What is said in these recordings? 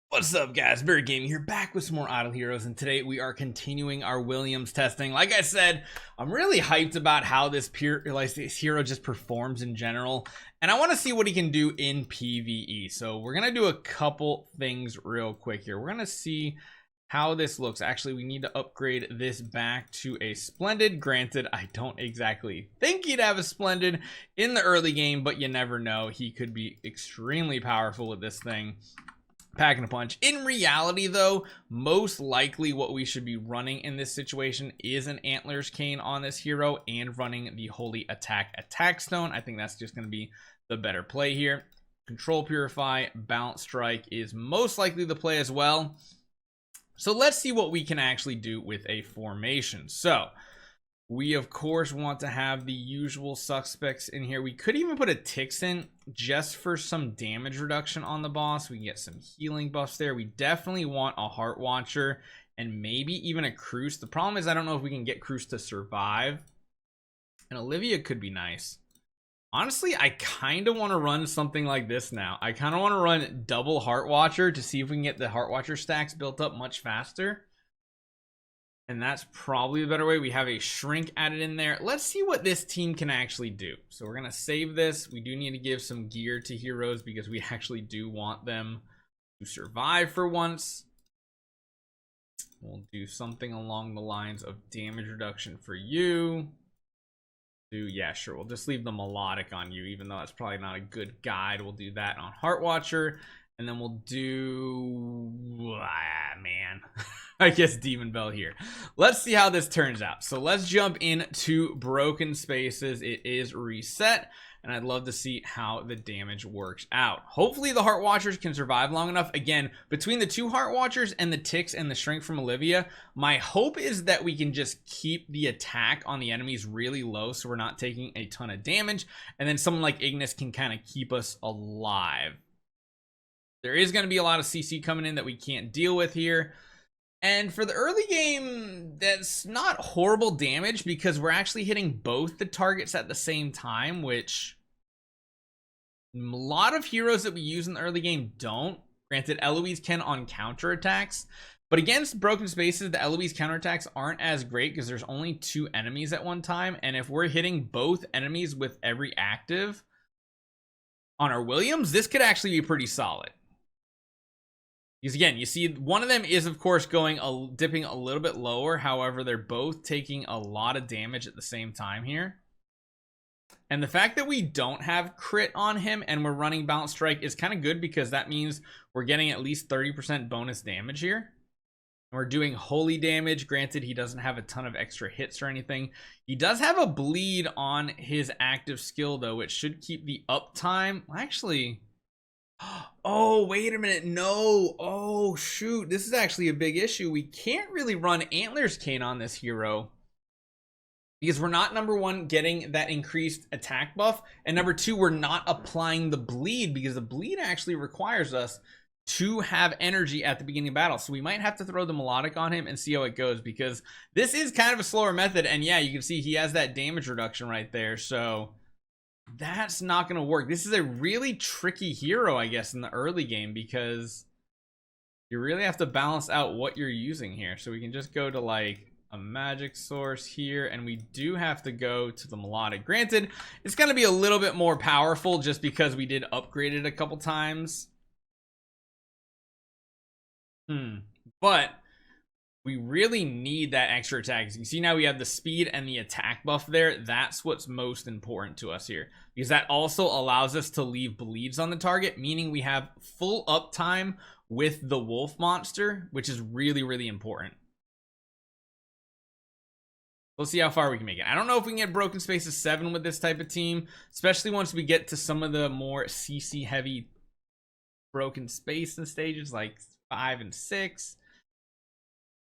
What's up, guys? Bird Gaming here, back with some more Idle Heroes, and today we are continuing our Williams testing. Like I said, I'm really hyped about how this hero just performs in general, and I want to see what he can do in PvE. So we're gonna do a couple things real quick here. We're gonna see how this looks. Actually, we need to upgrade this back to a Splendid. Granted, I don't exactly think he'd have a Splendid in the early game, but you never know. He could be extremely powerful with this thing. Packing a punch. In reality, though, most likely what we should be running in this situation is an Antlers Cane on this hero and running the Holy Attack Stone. I think that's just going to be the better play here. Control Purify, Balance Strike is most likely the play as well. So let's see what we can actually do with a formation. So we, of course, want to have the usual suspects in here. We could even put a Tix in just for some damage reduction on the boss. We can get some healing buffs there. We definitely want a Heart Watcher and maybe even a Cruz. The problem is I don't know if we can get Cruz to survive. And Olivia could be nice. Honestly, I kind of want to run something like this now. I kind of want to run double Heart Watcher to see if we can get the Heart Watcher stacks built up much faster. And that's probably the better way. We have a Shrink added in there. Let's see what this team can actually do. So we're going to save this. We do need to give some gear to heroes because we actually do want them to survive for once. We'll do something along the lines of damage reduction for you. Yeah, sure. We'll just leave the Melodic on you, even though that's probably not a good guide. We'll do that on Heart Watcher. And then we'll do, man, I guess Demon Bell here. Let's see how this turns out. So let's jump into Broken Spaces. It is reset, and I'd love to see how the damage works out. Hopefully the Heart Watchers can survive long enough. Again, between the two Heart Watchers and the Tix and the Shrink from Olivia, my hope is that we can just keep the attack on the enemies really low so we're not taking a ton of damage, and then someone like Ignis can kind of keep us alive. There is going to be a lot of CC coming in that we can't deal with here. And for the early game, that's not horrible damage because we're actually hitting both the targets at the same time, which a lot of heroes that we use in the early game don't. Granted, Eloise can on counterattacks, but against Broken Spaces, the Eloise counterattacks aren't as great because there's only two enemies at one time. And if we're hitting both enemies with every active on our Williams, this could actually be pretty solid. Because again, you see one of them is of course dipping a little bit lower. However, they're both taking a lot of damage at the same time here. And the fact that we don't have crit on him and we're running Balance Strike is kind of good because that means we're getting at least 30% bonus damage here. And we're doing holy damage. Granted, he doesn't have a ton of extra hits or anything. He does have a bleed on his active skill though, which should keep the uptime. Actually, oh, wait a minute. No. Oh, shoot. This is actually a big issue. We can't really run Antlers Cane on this hero because we're not, number one, getting that increased attack buff. And number two, we're not applying the bleed because the bleed actually requires us to have energy at the beginning of battle. So we might have to throw the Melodic on him and see how it goes because this is kind of a slower method. And yeah, you can see he has that damage reduction right there. So that's not going to work. This is a really tricky hero, I guess, in the early game because you really have to balance out what you're using here. So we can just go to like a magic source here, and we do have to go to the Melodic. Granted, it's going to be a little bit more powerful just because we did upgrade it a couple times. But we really need that extra attack. As you can see now, we have the speed and the attack buff there. That's what's most important to us here because that also allows us to leave bleeds on the target, meaning we have full uptime with the wolf monster, which is really, really important. Let's see how far we can make it. I don't know if we can get Broken Spaces 7 with this type of team, especially once we get to some of the more CC heavy Broken Spaces stages like 5 and 6.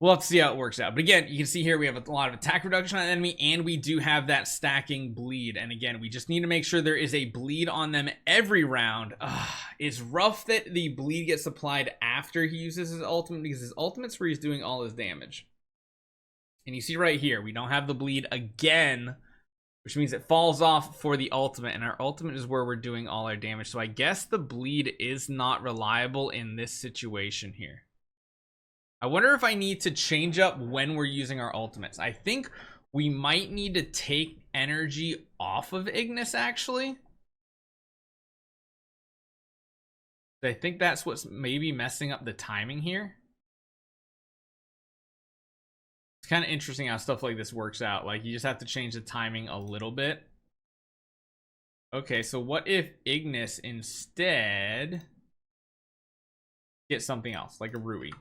We'll have to see how it works out. But again, you can see here we have a lot of attack reduction on the enemy, and we do have that stacking bleed. And again, we just need to make sure there is a bleed on them every round. It's rough that the bleed gets applied after he uses his ultimate because his ultimate's where he's doing all his damage. And you see right here, we don't have the bleed again which means it falls off for the ultimate, and our ultimate is where we're doing all our damage. So I guess the bleed is not reliable in this situation here. I wonder if I need to change up when we're using our ultimates. I think we might need to take energy off of Ignis, actually. I think that's what's maybe messing up the timing here. It's kind of interesting how stuff like this works out. Like, you just have to change the timing a little bit. Okay, so what if Ignis instead gets something else, like a Rui?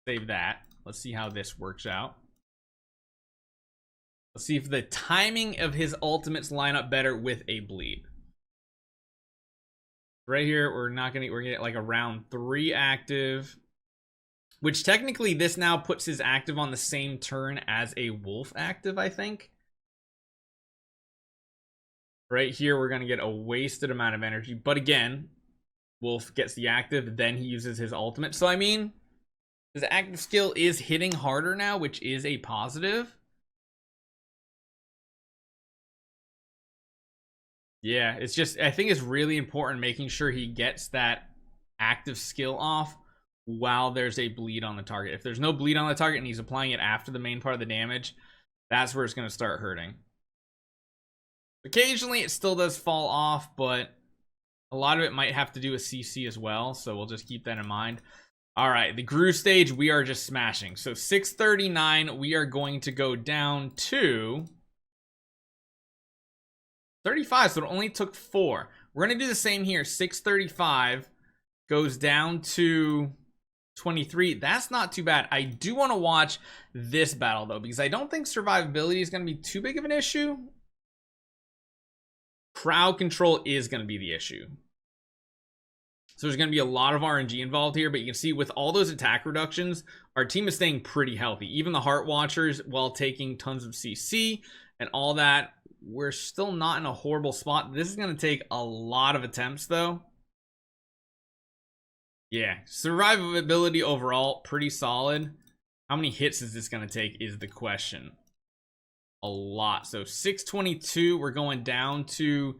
Save that. Let's see how this works out. Let's see if the timing of his ultimates line up better with a bleed. Right here, we're getting like a round 3 active. Which technically this now puts his active on the same turn as a wolf active, I think. Right here, we're going to get a wasted amount of energy. But again, wolf gets the active, then he uses his ultimate. So, I mean, his active skill is hitting harder now, which is a positive. Yeah, it's just, I think it's really important making sure he gets that active skill off while there's a bleed on the target. If there's no bleed on the target and he's applying it after the main part of the damage, that's where it's going to start hurting. Occasionally it still does fall off, but a lot of it might have to do with CC as well, so we'll just keep that in mind. All right, the Gru stage, we are just smashing. So 639, we are going to go down to 35, so it only took 4. We're going to do the same here. 635 goes down to 23. That's not too bad. I do want to watch this battle though, because I don't think survivability is going to be too big of an issue. Crowd control is going to be the issue. So there's going to be a lot of RNG involved here, but you can see with all those attack reductions, our team is staying pretty healthy. Even the Heart Watchers, while taking tons of CC and all that, we're still not in a horrible spot. This is going to take a lot of attempts though. Yeah, survivability overall, pretty solid. How many hits is this going to take is the question. A lot. So 622, we're going down to...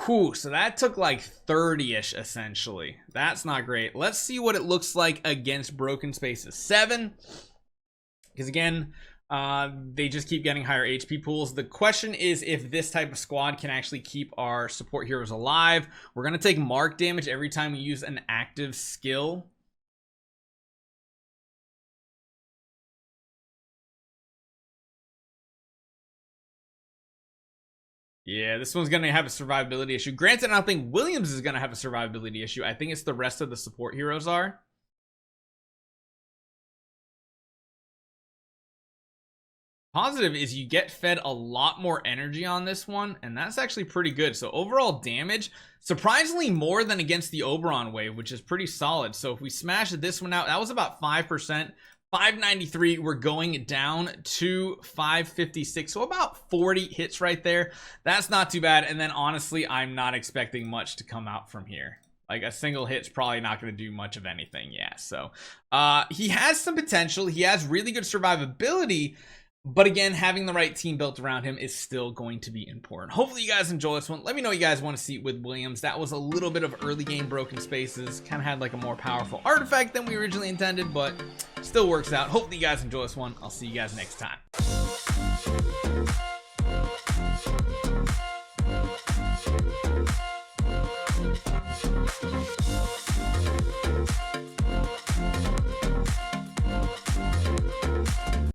Whew, so that took like 30-ish essentially. That's not great. Let's see what it looks like against Broken Spaces 7. Because again, they just keep getting higher HP pools. The question is if this type of squad can actually keep our support heroes alive. We're going to take mark damage every time we use an active skill. Yeah, this one's going to have a survivability issue. Granted, I don't think Williams is going to have a survivability issue. I think it's the rest of the support heroes are. Positive is you get fed a lot more energy on this one, and that's actually pretty good. So overall damage, surprisingly more than against the Oberon wave, which is pretty solid. So if we smash this one out, that was about 5%. 593, we're going down to 556, so about 40 hits right there. That's not too bad. And then honestly, I'm not expecting much to come out from here. Like a single hit's probably not going to do much of anything. Yeah, so he has some potential. He has really good survivability. But again, having the right team built around him is still going to be important. Hopefully you guys enjoy this one. Let me know what you guys want to see with Williams. That was a little bit of early game Broken Spaces. Kind of had like a more powerful artifact than we originally intended, but still works out. Hopefully you guys enjoy this one. I'll see you guys next time.